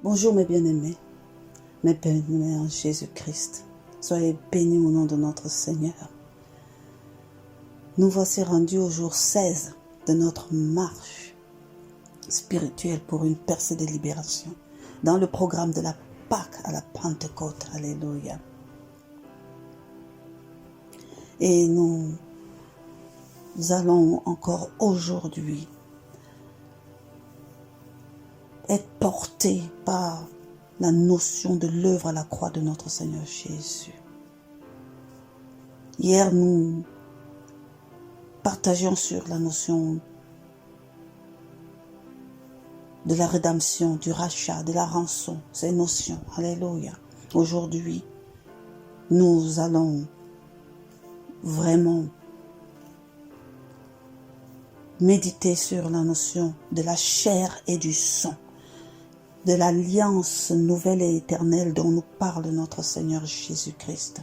Bonjour mes bien-aimés en Jésus-Christ. Soyez bénis au nom de notre Seigneur. Nous voici rendus au jour 16 de notre marche spirituelle pour une percée de libération dans le programme de la Pâque à la Pentecôte. Alléluia. Et nous allons encore aujourd'hui être portés par la notion de l'œuvre à la croix de notre Seigneur Jésus. Hier, nous partagions sur la notion de la rédemption, du rachat, de la rançon, ces notions. Alléluia. Aujourd'hui, nous allons vraiment méditer sur la notion de la chair et du sang, de l'alliance nouvelle et éternelle dont nous parle notre Seigneur Jésus-Christ,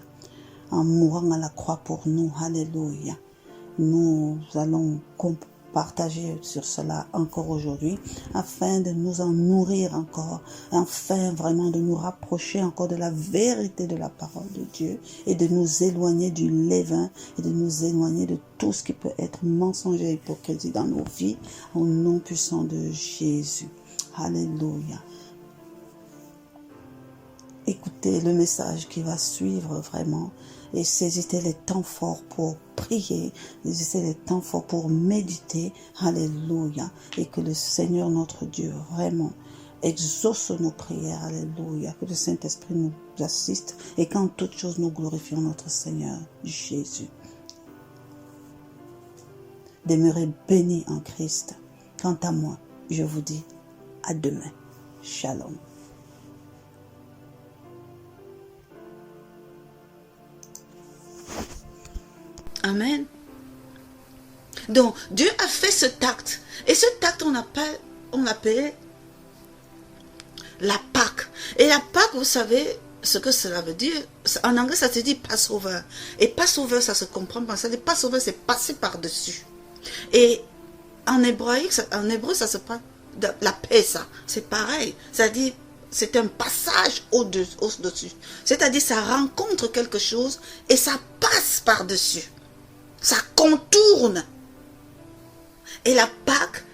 en mourant à la croix pour nous. Alléluia. Nous allons partager sur cela encore aujourd'hui, afin de nous en nourrir encore, afin vraiment de nous rapprocher encore de la vérité de la parole de Dieu, et de nous éloigner du levain, et de nous éloigner de tout ce qui peut être mensonge et hypocrisie dans nos vies, au nom puissant de Jésus. Alléluia. Écoutez le message qui va suivre vraiment, et saisissez les temps forts pour prier, saisissez les temps forts pour méditer. Alléluia. Et que le Seigneur notre Dieu vraiment exauce nos prières. Alléluia. Que le Saint-Esprit nous assiste, et qu'en toutes choses nous glorifions notre Seigneur Jésus. Demeurez bénis en Christ. Quant à moi, je vous dis à demain. Shalom. Amen. Donc, Dieu a fait ce acte. Et cet acte, on l'appelait la Pâque. Et la Pâque, vous savez ce que cela veut dire? En anglais, ça se dit Passover. Et Passover, ça se comprend pas. Ça dit Passover, c'est passer par-dessus. Et en hébreu, ça se passe la paix, ça. C'est pareil. Ça dit, c'est un passage au-dessus. C'est-à-dire, ça rencontre quelque chose et ça passe par-dessus. Ça contourne. Et la Pâque,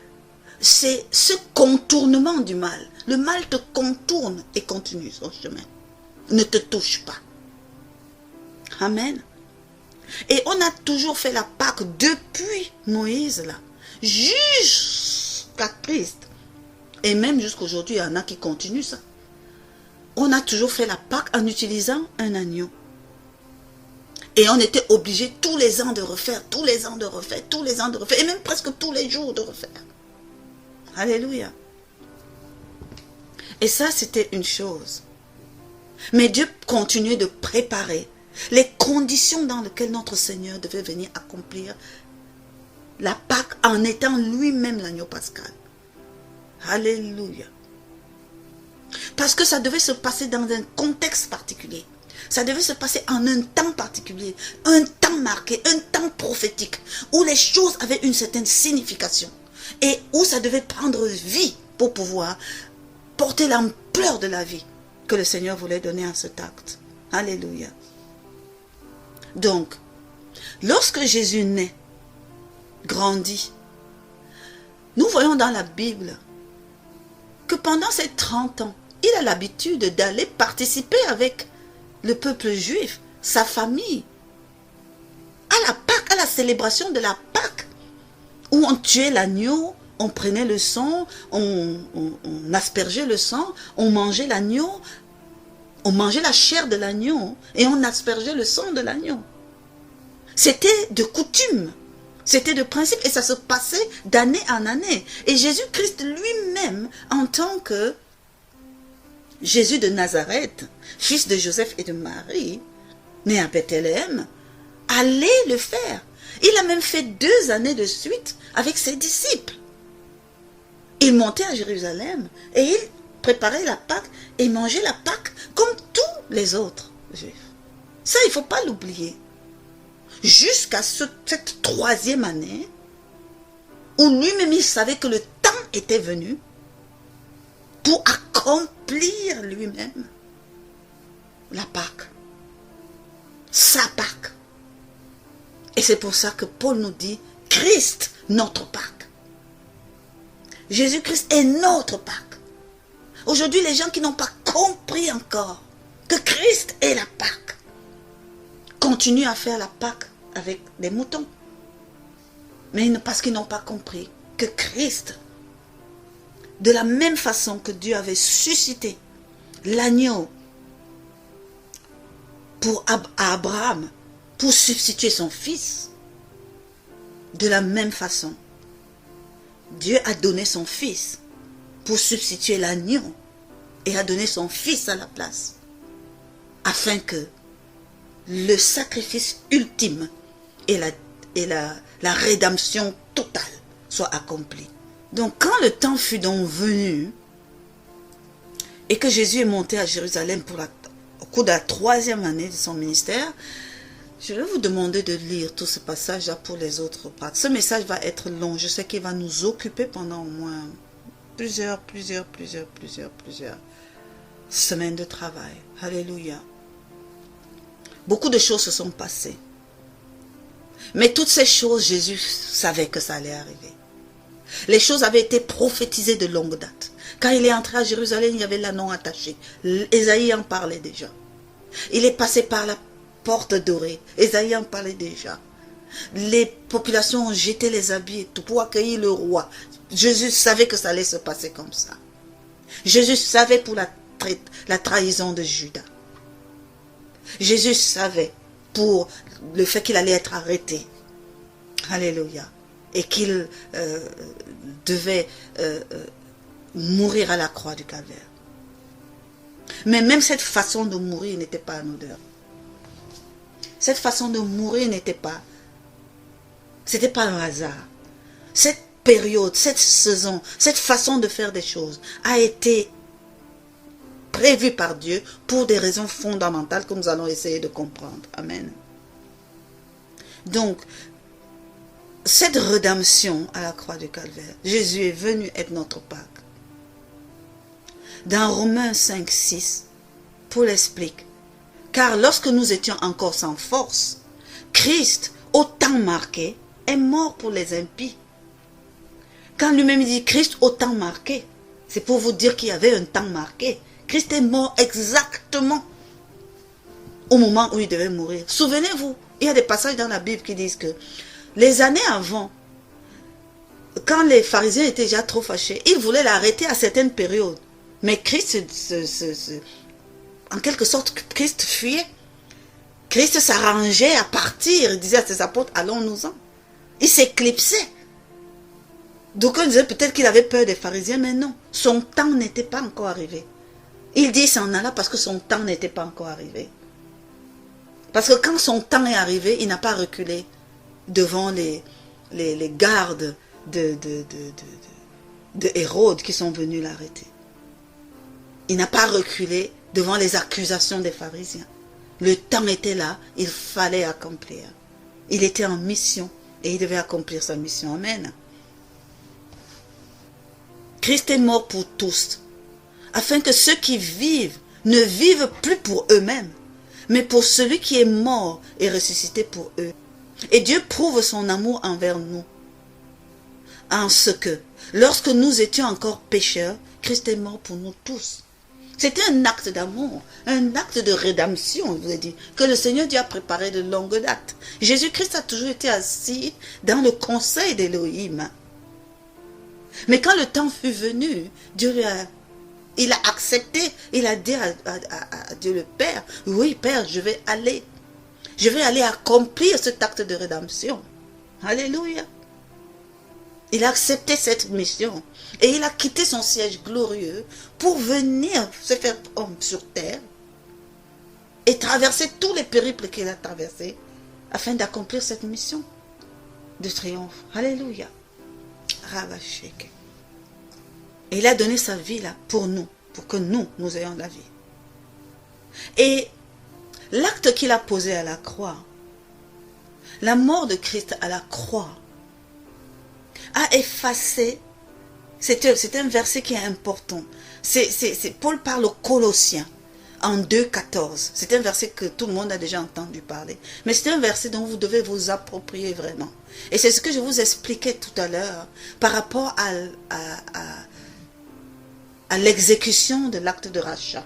c'est ce contournement du mal. Le mal te contourne et continue son chemin. Ne te touche pas. Amen. Et on a toujours fait la Pâque depuis Moïse, là, jusqu'à Christ. Et même jusqu'aujourd'hui, il y en a qui continuent ça. On a toujours fait la Pâque en utilisant un agneau. Et on était obligé tous les ans de refaire, tous les ans de refaire, tous les ans de refaire, et même presque tous les jours de refaire. Alléluia. Et ça, c'était une chose. Mais Dieu continuait de préparer les conditions dans lesquelles notre Seigneur devait venir accomplir la Pâque en étant lui-même l'agneau pascal. Alléluia. Parce que ça devait se passer dans un contexte particulier. Ça devait se passer en un temps particulier, un temps marqué, un temps prophétique, où les choses avaient une certaine signification et où ça devait prendre vie pour pouvoir porter l'ampleur de la vie que le Seigneur voulait donner à cet acte. Alléluia. Donc, lorsque Jésus naît, grandit, nous voyons dans la Bible que pendant ces 30 ans, il a l'habitude d'aller participer avec le peuple juif, sa famille, à la Pâque, à la célébration de la Pâque, où on tuait l'agneau, on prenait le sang, on aspergeait le sang, on mangeait l'agneau, on mangeait la chair de l'agneau, et on aspergeait le sang de l'agneau. C'était de coutume, c'était de principe, et ça se passait d'année en année. Et Jésus-Christ lui-même, en tant que Jésus de Nazareth, fils de Joseph et de Marie, né à Bethléem, allait le faire. Il a même fait 2 années de suite avec ses disciples. Il montait à Jérusalem et il préparait la Pâque et mangeait la Pâque comme tous les autres juifs. Ça, il ne faut pas l'oublier. Jusqu'à cette 3e année, où lui-même il savait que le temps était venu, pour accomplir lui-même la Pâque, sa Pâque. Et c'est pour ça que Paul nous dit Christ, notre Pâque. Jésus-Christ est notre Pâque. Aujourd'hui, les gens qui n'ont pas compris encore que Christ est la Pâque continuent à faire la Pâque avec des moutons. Mais parce qu'ils n'ont pas compris que Christ, de la même façon que Dieu avait suscité l'agneau pour Abraham, pour substituer son fils, de la même façon, Dieu a donné son fils pour substituer l'agneau et a donné son fils à la place, afin que le sacrifice ultime et la rédemption totale soit accomplie. Donc quand le temps fut donc venu et que Jésus est monté à Jérusalem au cours de la 3e année de son ministère, je vais vous demander de lire tout ce passage-là pour les autres parties. Ce message va être long. Je sais qu'il va nous occuper pendant au moins plusieurs semaines de travail. Alléluia. Beaucoup de choses se sont passées. Mais toutes ces choses, Jésus savait que ça allait arriver. Les choses avaient été prophétisées de longue date. Quand il est entré à Jérusalem, il y avait l'anneau attaché. Ésaïe en parlait déjà. Il est passé par la porte dorée. Ésaïe en parlait déjà. Les populations ont jeté les habits et tout pour accueillir le roi. Jésus savait que ça allait se passer comme ça. Jésus savait pour la trahison de Judas. Jésus savait pour le fait qu'il allait être arrêté. Alléluia. Et qu'il devait mourir à la croix du calvaire. Mais même cette façon de mourir n'était pas anodine. Cette façon de mourir c'était pas un hasard. Cette période, cette saison, cette façon de faire des choses a été prévue par Dieu pour des raisons fondamentales que nous allons essayer de comprendre. Amen. Donc, cette rédemption à la croix du calvaire, Jésus est venu être notre Pâque. Dans Romains 5, 6, Paul explique, car lorsque nous étions encore sans force, Christ, au temps marqué, est mort pour les impies. Quand lui-même dit Christ au temps marqué, c'est pour vous dire qu'il y avait un temps marqué. Christ est mort exactement au moment où il devait mourir. Souvenez-vous, il y a des passages dans la Bible qui disent que les années avant, quand les pharisiens étaient déjà trop fâchés, ils voulaient l'arrêter à certaines périodes. Mais Christ, en quelque sorte, Christ fuyait. Christ s'arrangeait à partir. Il disait à ses apôtres, allons-nous-en. Il s'éclipsait. Donc on disait peut-être qu'il avait peur des pharisiens, mais non. Son temps n'était pas encore arrivé. Il dit s'en alla parce que son temps n'était pas encore arrivé. Parce que quand son temps est arrivé, il n'a pas reculé devant les gardes de Hérode qui sont venus l'arrêter. Il n'a pas reculé devant les accusations des pharisiens. Le temps était là, il fallait accomplir. Il était en mission et il devait accomplir sa mission. Amen. Christ est mort pour tous, afin que ceux qui vivent ne vivent plus pour eux-mêmes, mais pour celui qui est mort et ressuscité pour eux. Et Dieu prouve son amour envers nous, en ce que, lorsque nous étions encore pécheurs, Christ est mort pour nous tous. C'était un acte d'amour, un acte de rédemption, je vous ai dit, que le Seigneur Dieu a préparé de longue date. Jésus-Christ a toujours été assis dans le conseil d'Élohim. Mais quand le temps fut venu, il a accepté, il a dit à Dieu le Père, oui Père, je vais aller accomplir cet acte de rédemption. Alléluia. Il a accepté cette mission et il a quitté son siège glorieux pour venir se faire homme sur terre et traverser tous les périples qu'il a traversés afin d'accomplir cette mission de triomphe. Alléluia. Rabashake. Et il a donné sa vie là pour nous, pour que nous ayons la vie. Et l'acte qu'il a posé à la croix, la mort de Christ à la croix, a effacé C'est un verset qui est important. Paul parle aux Colossiens en 2,14. C'est un verset que tout le monde a déjà entendu parler. Mais c'est un verset dont vous devez vous approprier vraiment. Et c'est ce que je vous expliquais tout à l'heure par rapport à l'exécution de l'acte de rachat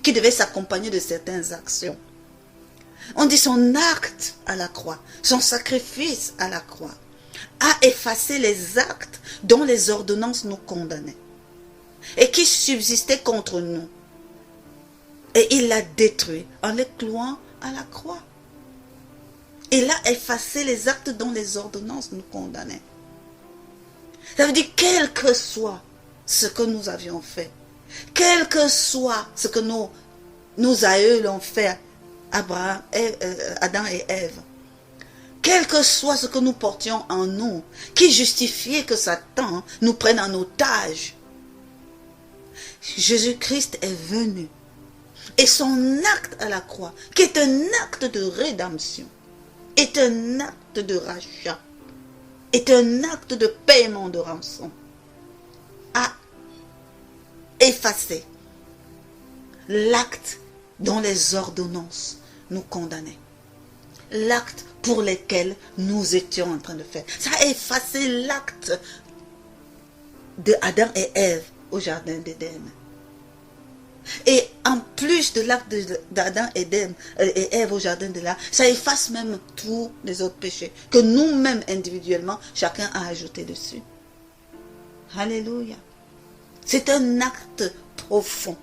qui devait s'accompagner de certaines actions. On dit son acte à la croix, son sacrifice à la croix, a effacé les actes dont les ordonnances nous condamnaient et qui subsistaient contre nous. Et il l'a détruit en les clouant à la croix. Il a effacé les actes dont les ordonnances nous condamnaient. Ça veut dire quel que soit ce que nous avions fait, quel que soit ce que nos aïeux l'ont fait, Adam et Ève, quel que soit ce que nous portions en nous, qui justifiait que Satan nous prenne en otage, Jésus-Christ est venu. Et son acte à la croix, qui est un acte de rédemption, est un acte de rachat, est un acte de paiement de rançon, a effacé l'acte dont les ordonnances nous condamnaient, l'acte pour lequel nous étions en train de faire. Ça a effacé l'acte de Adam et Ève au jardin d'Éden. Et en plus de l'acte d'Adam et Ève au jardin de là, ça efface même tous les autres péchés que nous-mêmes individuellement, chacun a ajouté dessus. Alléluia. C'est un acte profond.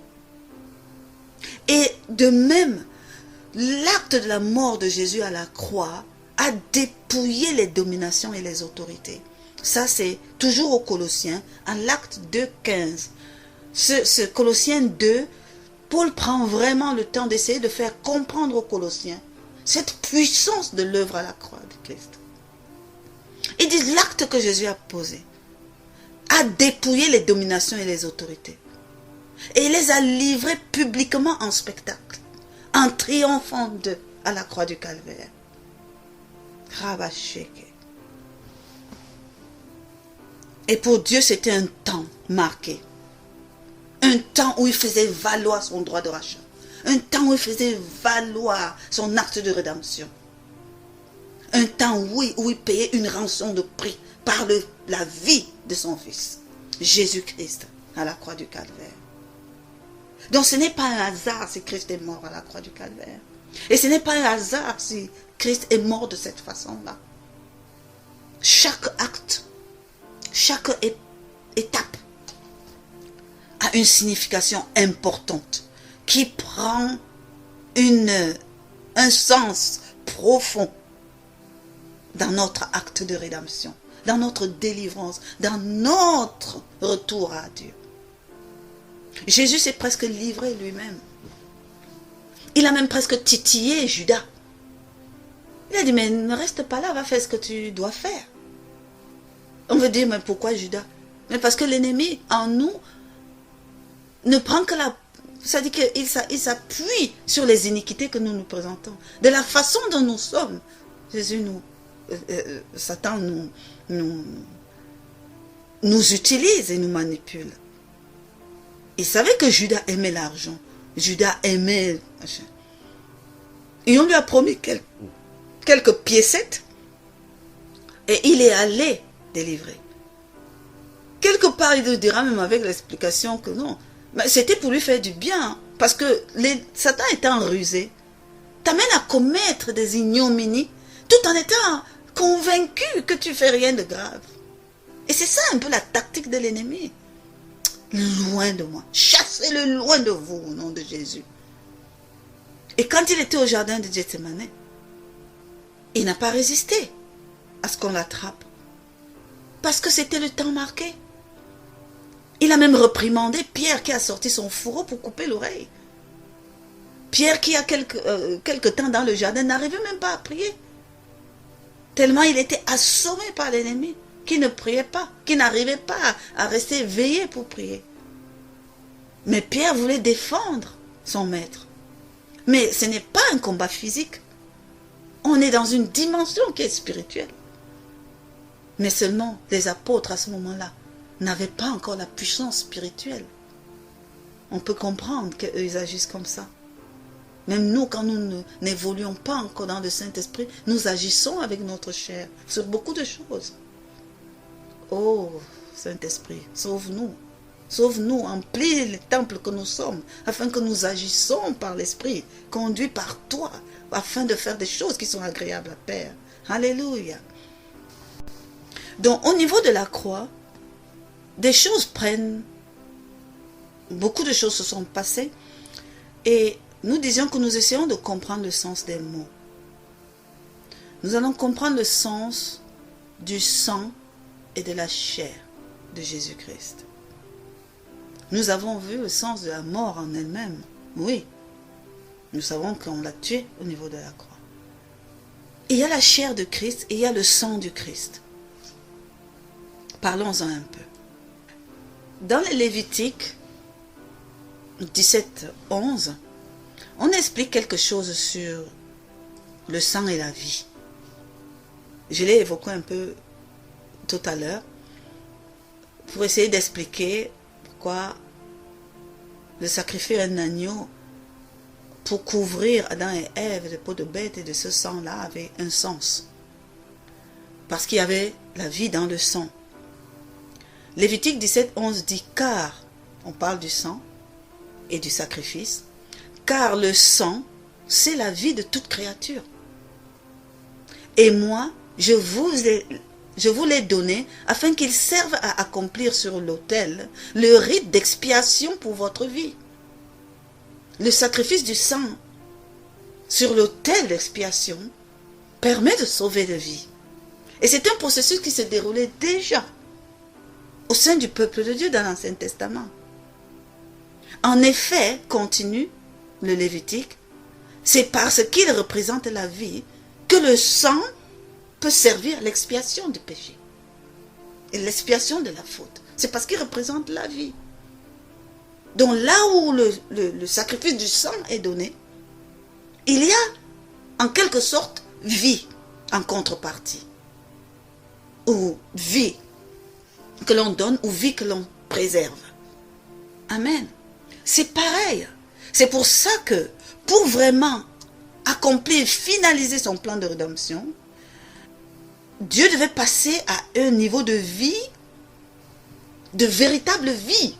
Et de même, l'acte de la mort de Jésus à la croix a dépouillé les dominations et les autorités. Ça, c'est toujours aux Colossiens, en l'acte 2,15. Ce Colossiens 2, Paul prend vraiment le temps d'essayer de faire comprendre aux Colossiens cette puissance de l'œuvre à la croix de Christ. Il dit l'acte que Jésus a posé a dépouillé les dominations et les autorités. Et il les a livrés publiquement en spectacle, en triomphant d'eux à la croix du Calvaire. Rabasheke. Et pour Dieu, c'était un temps marqué. Un temps où il faisait valoir son droit de rachat. Un temps où il faisait valoir son acte de rédemption. Un temps où il payait une rançon de prix par la vie de son Fils, Jésus-Christ, à la croix du Calvaire. Donc ce n'est pas un hasard si Christ est mort à la croix du Calvaire. Et ce n'est pas un hasard si Christ est mort de cette façon-là. Chaque acte, chaque étape a une signification importante qui prend un sens profond dans notre acte de rédemption, dans notre délivrance, dans notre retour à Dieu. Jésus s'est presque livré lui-même. Il a même presque titillé Judas. Il a dit, mais ne reste pas là, va faire ce que tu dois faire. On veut dire, mais pourquoi Judas? Mais parce que l'ennemi en nous ne prend que la... C'est-à-dire qu'il s'appuie sur les iniquités que nous nous présentons. De la façon dont nous sommes, Satan nous utilise et nous manipule. Il savait que Judas aimait l'argent. Judas aimait... Et on lui a promis quelques piécettes. Et il est allé délivrer. Quelque part, il nous dira même avec l'explication que non. Mais c'était pour lui faire du bien. Parce que Satan étant rusé, t'amène à commettre des ignominies tout en étant convaincu que tu fais rien de grave. Et c'est ça un peu la tactique de l'ennemi. Loin de moi. Chassez-le loin de vous au nom de Jésus. Et quand il était au jardin de Gethsémane, il n'a pas résisté à ce qu'on l'attrape. Parce que c'était le temps marqué. Il a même reprimandé Pierre qui a sorti son fourreau pour couper l'oreille. Pierre qui a quelque temps dans le jardin n'arrivait même pas à prier. Tellement il était assommé par l'ennemi, qui ne priait pas, qui n'arrivait pas à rester éveillé pour prier. Mais Pierre voulait défendre son maître. Mais ce n'est pas un combat physique. On est dans une dimension qui est spirituelle. Mais seulement les apôtres à ce moment-là n'avaient pas encore la puissance spirituelle. On peut comprendre qu'ils agissent comme ça. Même nous, quand nous n'évoluons pas encore dans le Saint-Esprit, nous agissons avec notre chair sur beaucoup de choses. Oh, Saint-Esprit, sauve-nous. Sauve-nous, emplis les temples que nous sommes, afin que nous agissons par l'Esprit, conduits par toi, afin de faire des choses qui sont agréables à Père. Alléluia. Donc, au niveau de la croix, des choses prennent, beaucoup de choses se sont passées, et nous disions que nous essayons de comprendre le sens des mots. Nous allons comprendre le sens du sang et de la chair de Jésus-Christ. Nous avons vu le sens de la mort en elle-même. Oui, nous savons qu'on l'a tué au niveau de la croix. Il y a la chair de Christ et il y a le sang du Christ. Parlons-en un peu. Dans les Lévitiques 17, 11, on explique quelque chose sur le sang et la vie. Je l'ai évoqué un peu tout à l'heure pour essayer d'expliquer pourquoi le sacrifier un agneau pour couvrir Adam et Ève de peau de bête et de ce sang-là avait un sens. Parce qu'il y avait la vie dans le sang. Lévitique 17, 11 dit « Car », on parle du sang et du sacrifice, « Car le sang, c'est la vie de toute créature. Et moi, je vous l'ai donné afin qu'il serve à accomplir sur l'autel le rite d'expiation pour votre vie. » Le sacrifice du sang sur l'autel d'expiation permet de sauver des vies. Et c'est un processus qui se déroulait déjà au sein du peuple de Dieu dans l'Ancien Testament. En effet, continue le Lévitique, c'est parce qu'il représente la vie que le sang peut servir à l'expiation du péché et l'expiation de la faute. C'est parce qu'il représente la vie. Donc là où le sacrifice du sang est donné, il y a en quelque sorte vie en contrepartie. Ou vie que l'on donne ou vie que l'on préserve. Amen. C'est pareil. C'est pour ça que pour vraiment accomplir, finaliser son plan de rédemption, Dieu devait passer à un niveau de vie, de véritable vie,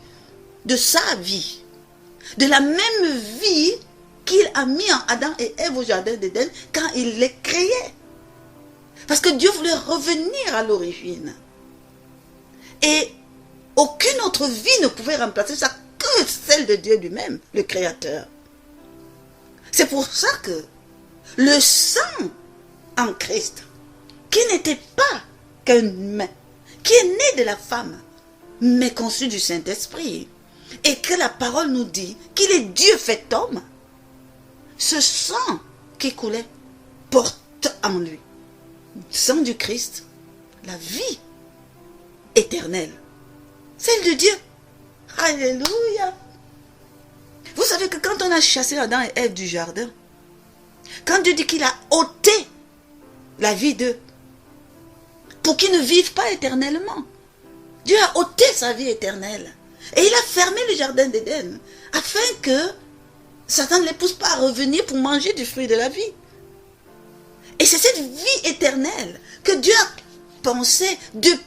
de sa vie, de la même vie qu'il a mis en Adam et Ève au jardin d'Éden quand il les créait. Parce que Dieu voulait revenir à l'origine. Et aucune autre vie ne pouvait remplacer ça que celle de Dieu lui-même, le Créateur. C'est pour ça que le sang en Christ, qui n'était pas qu'un humain, qui est né de la femme, mais conçu du Saint-Esprit, et que la parole nous dit qu'il est Dieu fait homme, ce sang qui coulait porte en lui, le sang du Christ, la vie éternelle, celle de Dieu. Alléluia. Vous savez que quand on a chassé Adam et Ève du jardin, quand Dieu dit qu'il a ôté la vie d'eux, pour qu'ils ne vivent pas éternellement, Dieu a ôté sa vie éternelle. Et il a fermé le jardin d'Éden, afin que Satan ne les pousse pas à revenir pour manger du fruit de la vie. Et c'est cette vie éternelle que Dieu a pensé depuis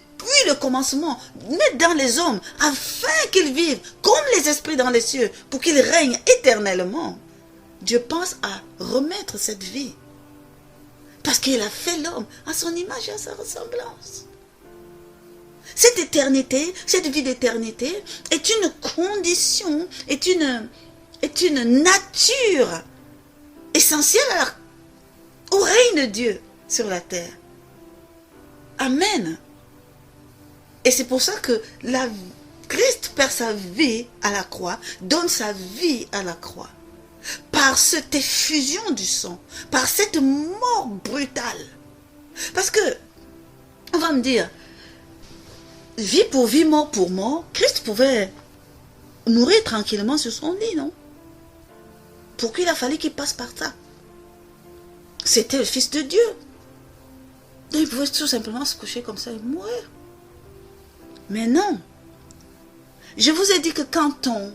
le commencement, mettre dans les hommes, afin qu'ils vivent comme les esprits dans les cieux, pour qu'ils règnent éternellement. Dieu pense à remettre cette vie. Parce qu'il a fait l'homme à son image et à sa ressemblance. Cette éternité, cette vie d'éternité est une condition, est une nature essentielle au règne de Dieu sur la terre. Amen. Et c'est pour ça que Christ perd sa vie à la croix, donne sa vie à la croix. Par cette effusion du sang, par cette mort brutale. Parce que, on va me dire, vie pour vie, mort pour mort, Christ pouvait mourir tranquillement sur son lit, non? Pourquoi il a fallu qu'il passe par ça? C'était le Fils de Dieu. Donc il pouvait tout simplement se coucher comme ça et mourir. Mais non, Je vous ai dit que quand on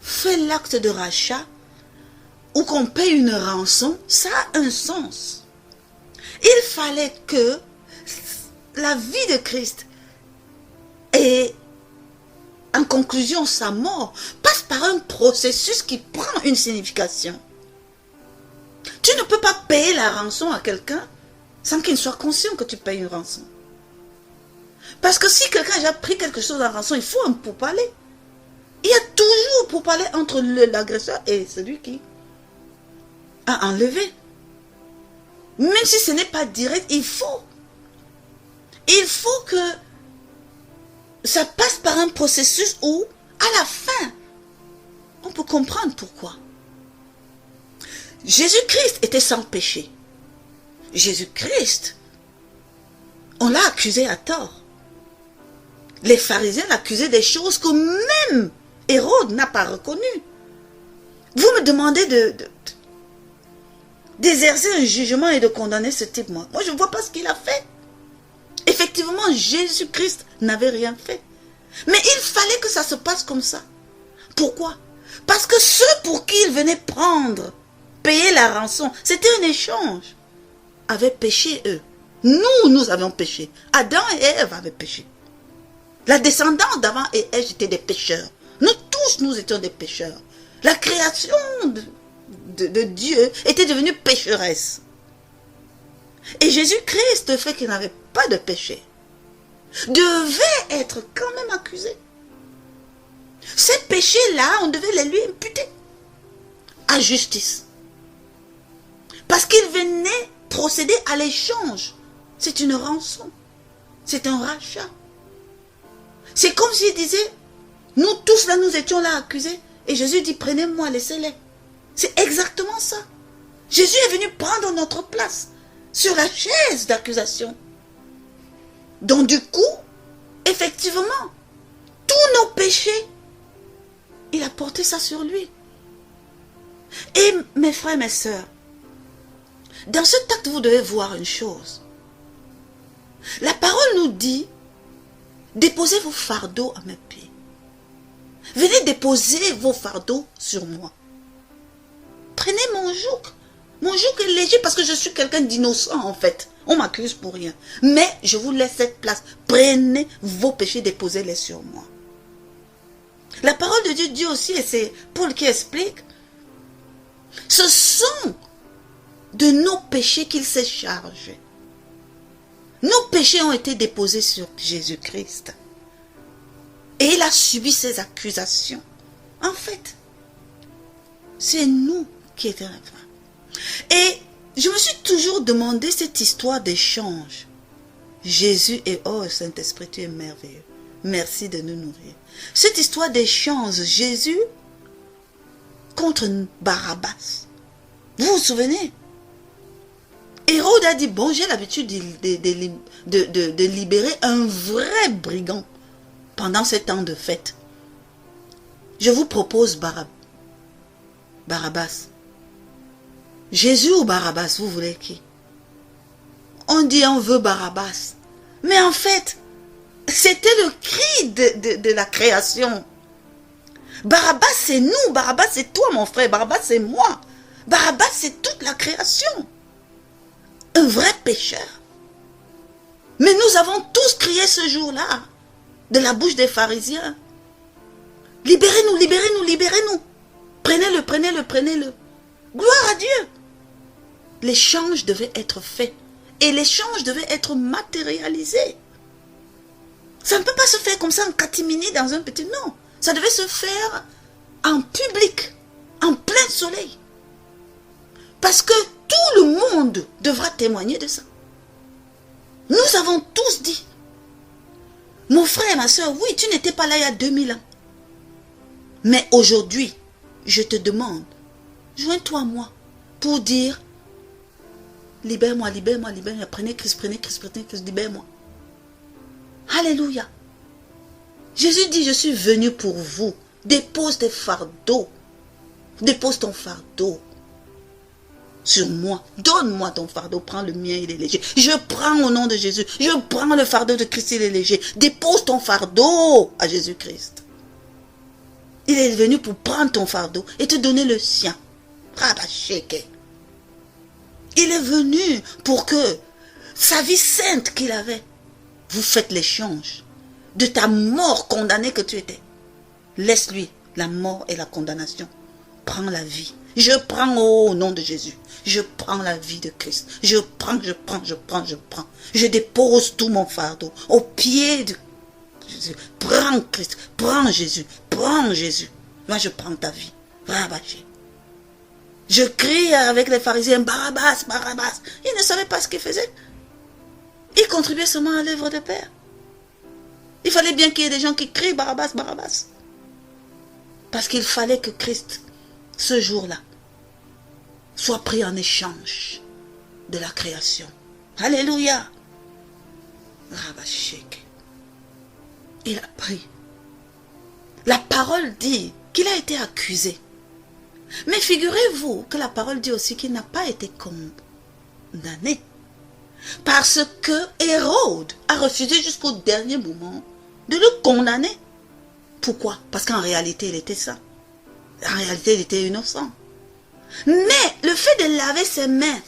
fait l'acte de rachat ou qu'on paye une rançon, ça a un sens. Il fallait que la vie de Christ et en conclusion sa mort passe par un processus qui prend une signification. Tu ne peux pas payer la rançon à quelqu'un sans qu'il soit conscient que tu payes une rançon. Parce que si quelqu'un a déjà pris quelque chose en rançon, il faut un pourparler. Il y a toujours pourparler entre l'agresseur et celui qui a enlevé. Même si ce n'est pas direct, il faut que ça passe par un processus où, à la fin, on peut comprendre pourquoi. Jésus-Christ était sans péché. Jésus-Christ, on l'a accusé à tort. Les pharisiens l'accusaient des choses que même Hérode n'a pas reconnues. Vous me demandez d'exercer un jugement et de condamner ce type. Moi, je ne vois pas ce qu'il a fait. Effectivement, Jésus-Christ n'avait rien fait. Mais il fallait que ça se passe comme ça. Pourquoi? Parce que ceux pour qui il venait prendre, payer la rançon, c'était un échange, avaient péché eux. Nous avions péché. Adam et Ève avaient péché. La descendance d'avant et Ève étaient des pécheurs. Nous tous, nous étions des pécheurs. La création de Dieu était devenue pécheresse. Et Jésus-Christ, le fait qu'il n'avait pas de péché, devait être quand même accusé. Ces péchés-là, on devait les lui imputer à justice. Parce qu'il venait procéder à l'échange. C'est une rançon. C'est un rachat. C'est comme s'il disait, nous tous là, nous étions là accusés. Et Jésus dit, prenez-moi, laissez-les. C'est exactement ça. Jésus est venu prendre notre place sur la chaise d'accusation. Donc du coup, effectivement, tous nos péchés, il a porté ça sur lui. Et mes frères, mes sœurs, dans cet acte, vous devez voir une chose. La parole nous dit, déposez vos fardeaux à mes pieds. Venez déposer vos fardeaux sur moi. Prenez mon joug. Mon joug est léger parce que je suis quelqu'un d'innocent en fait. On m'accuse pour rien. Mais je vous laisse cette place. Prenez vos péchés, déposez-les sur moi. La parole de Dieu dit aussi, et c'est Paul qui explique, ce sont de nos péchés qu'il s'est chargé. Nos péchés ont été déposés sur Jésus-Christ. Et il a subi ces accusations. En fait, c'est nous qui étions là-bas. Et je me suis toujours demandé cette histoire d'échange. Jésus et oh Saint-Esprit, tu es merveilleux. Merci de nous nourrir. Cette histoire d'échange, Jésus contre Barabbas. Vous vous souvenez? Hérode a dit, bon, j'ai l'habitude de libérer un vrai brigand pendant ces temps de fête. Je vous propose Barabbas. Jésus ou Barabbas, vous voulez qui? On dit on veut Barabbas. Mais en fait, c'était le cri de la création. Barabbas c'est nous, Barabbas c'est toi mon frère, Barabbas c'est moi. Barabbas c'est toute la création. Un vrai pécheur. Mais nous avons tous crié ce jour-là, de la bouche des pharisiens. Libérez-nous, libérez-nous, libérez-nous. Prenez-le, prenez-le, prenez-le. Gloire à Dieu. L'échange devait être fait. Et l'échange devait être matérialisé. Ça ne peut pas se faire comme ça en catimini dans un petit... Non, ça devait se faire en public, en plein soleil. Parce que tout le monde devra témoigner de ça. Nous avons tous dit, mon frère et ma soeur, oui, tu n'étais pas là il y a 2000 ans. Mais aujourd'hui, je te demande, joins-toi à moi pour dire, libère-moi, libère-moi, libère-moi, prenez Christ, libère-moi. Alléluia. Jésus dit, je suis venu pour vous. Dépose tes fardeaux. Dépose ton fardeau sur moi. Donne-moi ton fardeau. Prends le mien, il est léger. Je prends au nom de Jésus. Je prends le fardeau de Christ, il est léger. Dépose ton fardeau à Jésus-Christ. Il est venu pour prendre ton fardeau et te donner le sien. Rabasheke. Il est venu pour que sa vie sainte qu'il avait, vous faites l'échange de ta mort condamnée que tu étais. Laisse-lui la mort et la condamnation. Prends la vie. Je prends au nom de Jésus. Je prends la vie de Christ. Je prends. Je dépose tout mon fardeau au pied de Jésus. Prends Christ. Prends Jésus. Prends Jésus. Moi, je prends ta vie. Rabasheke. Je crie avec les pharisiens, Barabbas, Barabbas. Ils ne savaient pas ce qu'ils faisaient. Ils contribuaient seulement à l'œuvre de Père. Il fallait bien qu'il y ait des gens qui crient Barabbas, Barabbas. Parce qu'il fallait que Christ, ce jour-là, soit pris en échange de la création. Alléluia. Rabasheke. Il a pris. La parole dit qu'il a été accusé. Mais figurez-vous que la parole dit aussi qu'il n'a pas été condamné. Parce que Hérode a refusé jusqu'au dernier moment de le condamner. Pourquoi? Parce qu'en réalité, il était ça. En réalité, il était innocent. Mais le fait de laver ses mains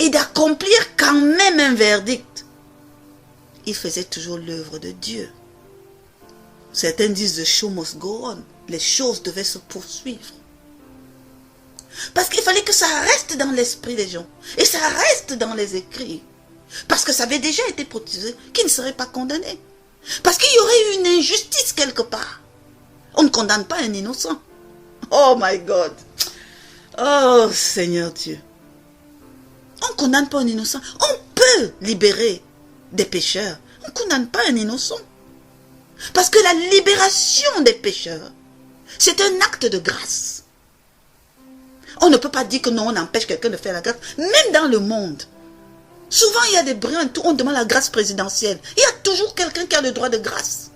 et d'accomplir quand même un verdict, il faisait toujours l'œuvre de Dieu. Certains disent the show must go on. Les choses devaient se poursuivre. Parce qu'il fallait que ça reste dans l'esprit des gens. Et ça reste dans les écrits. Parce que ça avait déjà été protégé qu'il ne serait pas condamné. Parce qu'il y aurait eu une injustice quelque part. On ne condamne pas un innocent. Oh my God. Oh Seigneur Dieu. On ne condamne pas un innocent. On peut libérer des pécheurs. On ne condamne pas un innocent. Parce que la libération des pécheurs, c'est un acte de grâce. On ne peut pas dire que non, on empêche quelqu'un de faire la grâce. Même dans le monde. Souvent, il y a des brins, on demande la grâce présidentielle. Il y a toujours quelqu'un qui a le droit de grâce.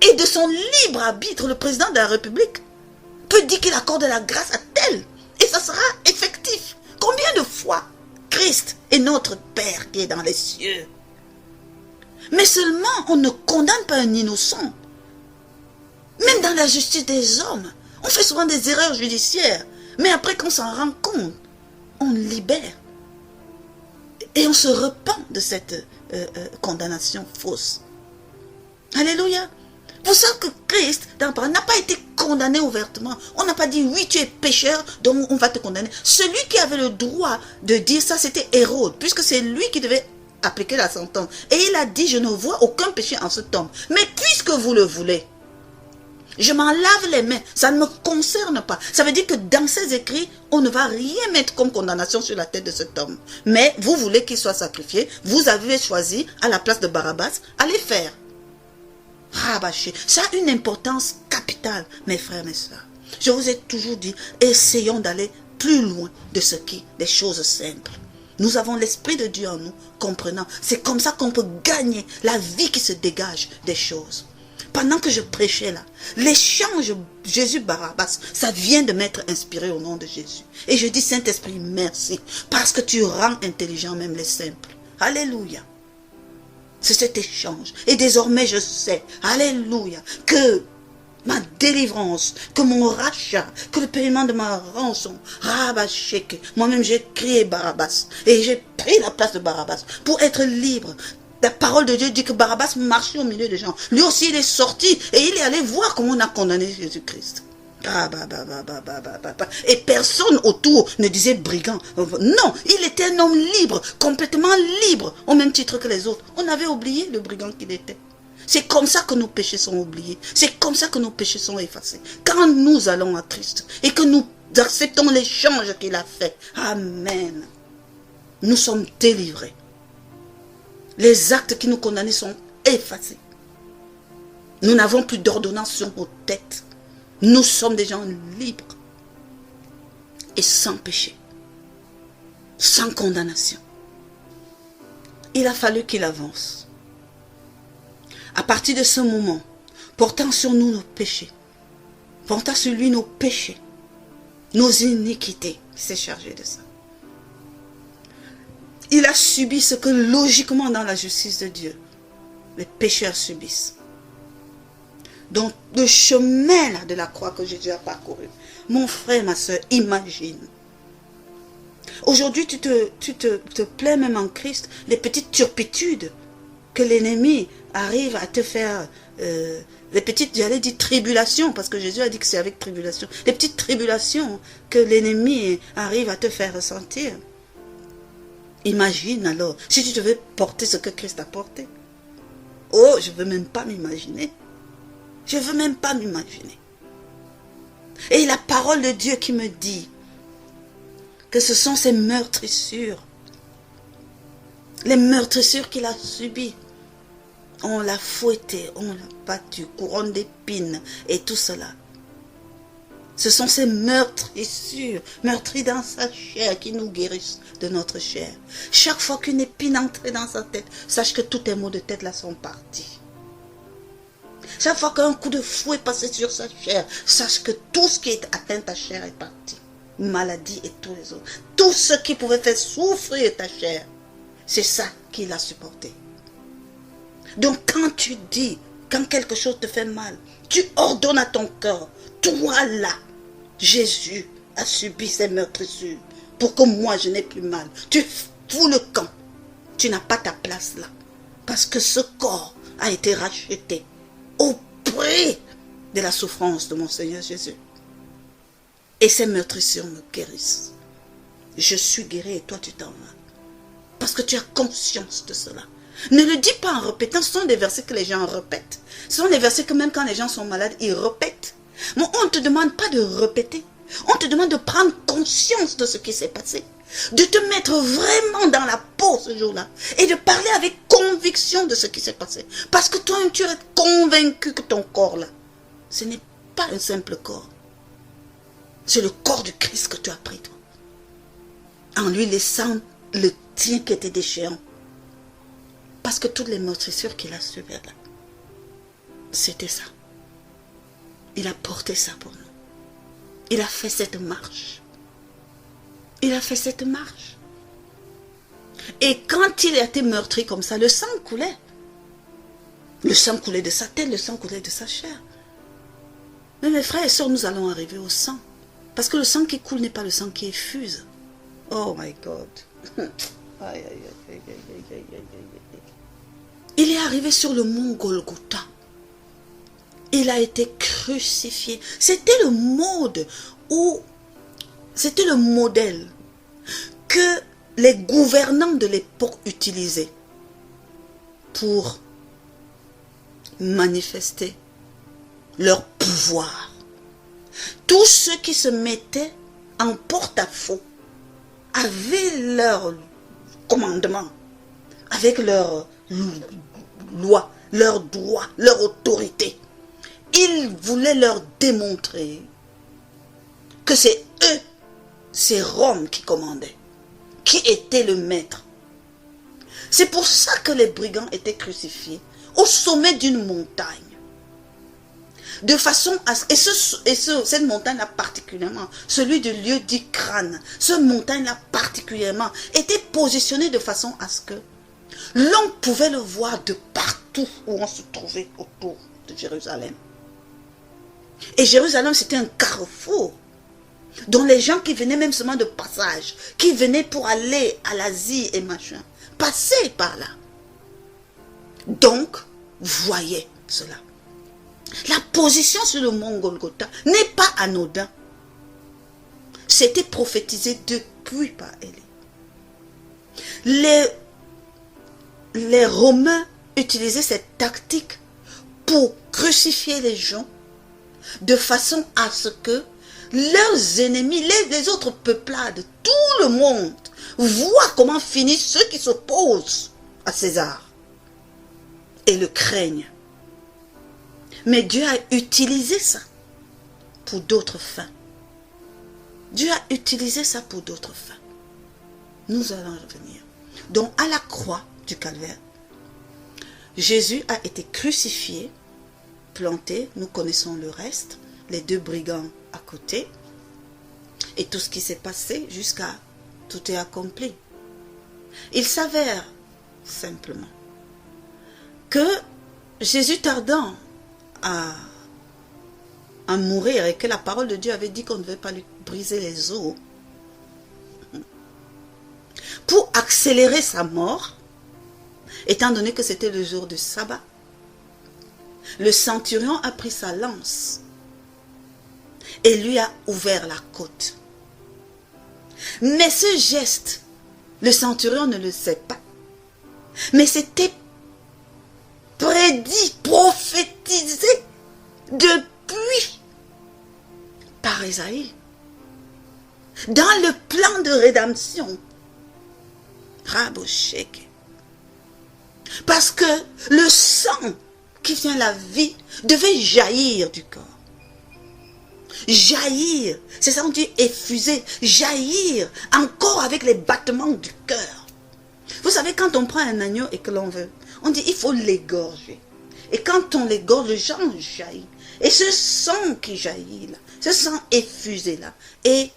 Et de son libre arbitre, le président de la République peut dire qu'il accorde la grâce à tel. Et ça sera effectif. Combien de fois Christ est notre Père qui est dans les cieux? Mais seulement, on ne condamne pas un innocent. Même dans la justice des hommes, on fait souvent des erreurs judiciaires. Mais après qu'on s'en rend compte, on libère. Et on se repent de cette condamnation fausse. Alléluia. Pour ça que Christ, dans la parole, n'a pas été condamné ouvertement. On n'a pas dit, oui, tu es pécheur, donc on va te condamner. Celui qui avait le droit de dire ça, c'était Hérode, puisque c'est lui qui devait appliquer la sentence. Et il a dit, je ne vois aucun péché en cet homme. Mais puisque vous le voulez, je m'en lave les mains, ça ne me concerne pas. Ça veut dire que dans ces écrits, on ne va rien mettre comme condamnation sur la tête de cet homme. Mais vous voulez qu'il soit sacrifié, vous avez choisi, à la place de Barabbas, à les faire. Rabâcher. Ça a une importance capitale, mes frères, mes soeurs. Je vous ai toujours dit, essayons d'aller plus loin de ce qui, des choses simples. Nous avons l'Esprit de Dieu en nous, comprenant. C'est comme ça qu'on peut gagner la vie qui se dégage des choses. Pendant que je prêchais là, l'échange Jésus-Barabbas, ça vient de m'être inspiré au nom de Jésus. Et je dis, Saint-Esprit, merci, parce que tu rends intelligent même les simples. Alléluia. C'est cet échange. Et désormais, je sais, alléluia, que ma délivrance, que mon rachat, que le paiement de ma rançon, Rabasheke, moi-même j'ai crié Barabbas, et j'ai pris la place de Barabbas pour être libre. La parole de Dieu dit que Barabbas marchait au milieu des gens. Lui aussi, il est sorti et il est allé voir comment on a condamné Jésus-Christ. Et personne autour ne disait brigand. Non, il était un homme libre, complètement libre, au même titre que les autres. On avait oublié le brigand qu'il était. C'est comme ça que nos péchés sont oubliés. C'est comme ça que nos péchés sont effacés. Quand nous allons à Christ et que nous acceptons l'échange qu'il a fait, amen, nous sommes délivrés. Les actes qui nous condamnaient sont effacés. Nous n'avons plus d'ordonnance sur nos têtes. Nous sommes des gens libres et sans péché, sans condamnation. Il a fallu qu'il avance. À partir de ce moment, portant sur nous nos péchés, portant sur lui nos péchés, nos iniquités, il s'est chargé de ça. Il a subi ce que logiquement dans la justice de Dieu, les pécheurs subissent. Donc, le chemin là, de la croix que Jésus a parcouru. Mon frère, ma soeur, imagine. Aujourd'hui, tu te plais même en Christ, les petites turpitudes que l'ennemi arrive à te faire, les petites, j'allais dire tribulations, parce que Jésus a dit que c'est avec tribulation, les petites tribulations que l'ennemi arrive à te faire ressentir. Imagine alors, si tu devais porter ce que Christ a porté. Oh, je ne veux même pas m'imaginer. Je ne veux même pas m'imaginer. Et la parole de Dieu qui me dit que ce sont ces meurtrissures, les meurtrissures qu'il a subies. On l'a fouetté, on l'a battu, couronne d'épines et tout cela. Ce sont ces meurtrissures, meurtris dans sa chair qui nous guérissent de notre chair. Chaque fois qu'une épine entrait dans sa tête, sache que tous tes maux de tête là sont partis. Chaque fois qu'un coup de fouet passait sur sa chair, sache que tout ce qui est atteint ta chair est parti. Maladie et tous les autres. Tout ce qui pouvait faire souffrir ta chair, c'est ça qu'il a supporté. Donc quand tu dis, quand quelque chose te fait mal, tu ordonnes à ton cœur, toi là, Jésus a subi ces meurtrissures pour que moi je n'ai plus mal. Tu fous le camp. Tu n'as pas ta place là. Parce que ce corps a été racheté au prix de la souffrance de mon Seigneur Jésus. Et ces meurtrissures me guérissent. Je suis guéri et toi tu t'en vas. Parce que tu as conscience de cela. Ne le dis pas en répétant, ce sont des versets que les gens répètent. Ce sont des versets que même quand les gens sont malades, ils répètent. Mais on ne te demande pas de répéter. On te demande de prendre conscience de ce qui s'est passé. De te mettre vraiment dans la peau ce jour-là. Et de parler avec conviction de ce qui s'est passé. Parce que toi, tu es convaincu que ton corps là, ce n'est pas un simple corps. C'est le corps du Christ que tu as pris toi. En lui laissant le tien qui était déchéant. Parce que toutes les meurtrissures qu'il a subies là, c'était ça. Il a porté ça pour nous. Il a fait cette marche. Il a fait cette marche. Et quand il a été meurtri comme ça, le sang coulait. Le sang coulait de sa tête, le sang coulait de sa chair. Mais mes frères et sœurs, nous allons arriver au sang. Parce que le sang qui coule n'est pas le sang qui effuse. Oh my God. Aïe, aïe, aïe, aïe, aïe, aïe, aïe, aïe. Il est arrivé sur le mont Golgotha. Il a été crucifié. C'était le mode où, c'était le modèle que les gouvernants de l'époque utilisaient pour manifester leur pouvoir. Tous ceux qui se mettaient en porte-à-faux avaient leur commandement, avec leur loi, leurs droits, leur autorité. Ils voulaient leur démontrer que c'est eux, c'est Rome qui commandait, qui était le maître. C'est pour ça que les brigands étaient crucifiés au sommet d'une montagne. De façon à ce... cette montagne-là particulièrement, celui du lieu dit crâne, cette montagne-là particulièrement, était positionnée de façon à ce que l'on pouvait le voir de partout où on se trouvait autour de Jérusalem. Et Jérusalem, c'était un carrefour dont les gens qui venaient même seulement de passage, qui venaient pour aller à l'Asie et machin, passaient par là. Donc, voyez cela. La position sur le mont Golgotha n'est pas anodin. C'était prophétisé depuis par Élie. Les Romains utilisaient cette tactique pour crucifier les gens de façon à ce que leurs ennemis, les autres peuplades, tout le monde, voient comment finissent ceux qui s'opposent à César et le craignent. Mais Dieu a utilisé ça pour d'autres fins. Dieu a utilisé ça pour d'autres fins. Nous allons revenir. Donc à la croix du Calvaire, Jésus a été crucifié, planté, nous connaissons le reste, les deux brigands à côté, et tout ce qui s'est passé jusqu'à tout est accompli. Il s'avère simplement que Jésus tardant à à mourir et que la parole de Dieu avait dit qu'on ne devait pas lui briser les os, pour accélérer sa mort, étant donné que c'était le jour du sabbat, le centurion a pris sa lance et lui a ouvert la côte. Mais ce geste, le centurion ne le sait pas, mais c'était prédit, prophétisé depuis par Ésaïe. Dans le plan de rédemption, Rabosheke. Parce que le sang qui vient la vie devait jaillir du corps. Jaillir, c'est ça on dit effuser, jaillir encore avec les battements du cœur. Vous savez, quand on prend un agneau et que l'on veut, on dit il faut l'égorger. Et quand on l'égorge, le sang jaillit. Et ce sang qui jaillit là, ce sang effusé là, est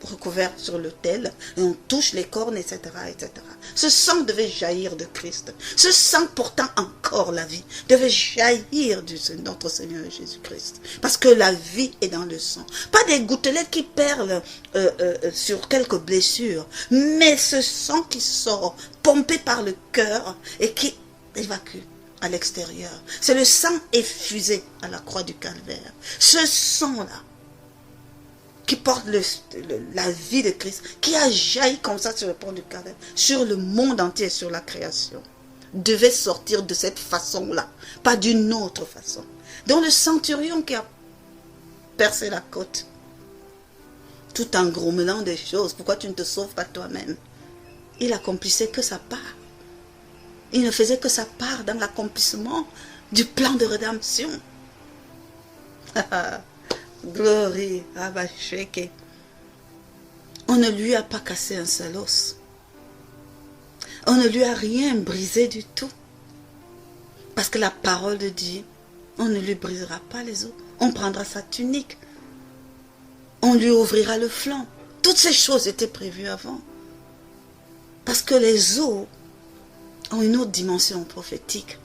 recouvert sur l'autel, et on touche les cornes, etc., etc. Ce sang devait jaillir de Christ. Ce sang portant encore la vie devait jaillir de notre Seigneur Jésus-Christ. Parce que la vie est dans le sang. Pas des gouttelettes qui perlent sur quelques blessures, mais ce sang qui sort, pompé par le cœur et qui évacue à l'extérieur. C'est le sang effusé à la croix du calvaire. Ce sang-là, qui porte la vie de Christ, qui a jailli comme ça sur le pont du Calvaire, sur le monde entier, sur la création, devait sortir de cette façon-là, pas d'une autre façon. Donc le centurion qui a percé la côte, tout en grommelant des choses, pourquoi tu ne te sauves pas toi-même? Il accomplissait que sa part. Il ne faisait que sa part dans l'accomplissement du plan de rédemption. Glory, Abasheke. On ne lui a pas cassé un seul os. On ne lui a rien brisé du tout. Parce que la parole de Dieu, on ne lui brisera pas les os. On prendra sa tunique. On lui ouvrira le flanc. Toutes ces choses étaient prévues avant. Parce que les os ont une autre dimension prophétique.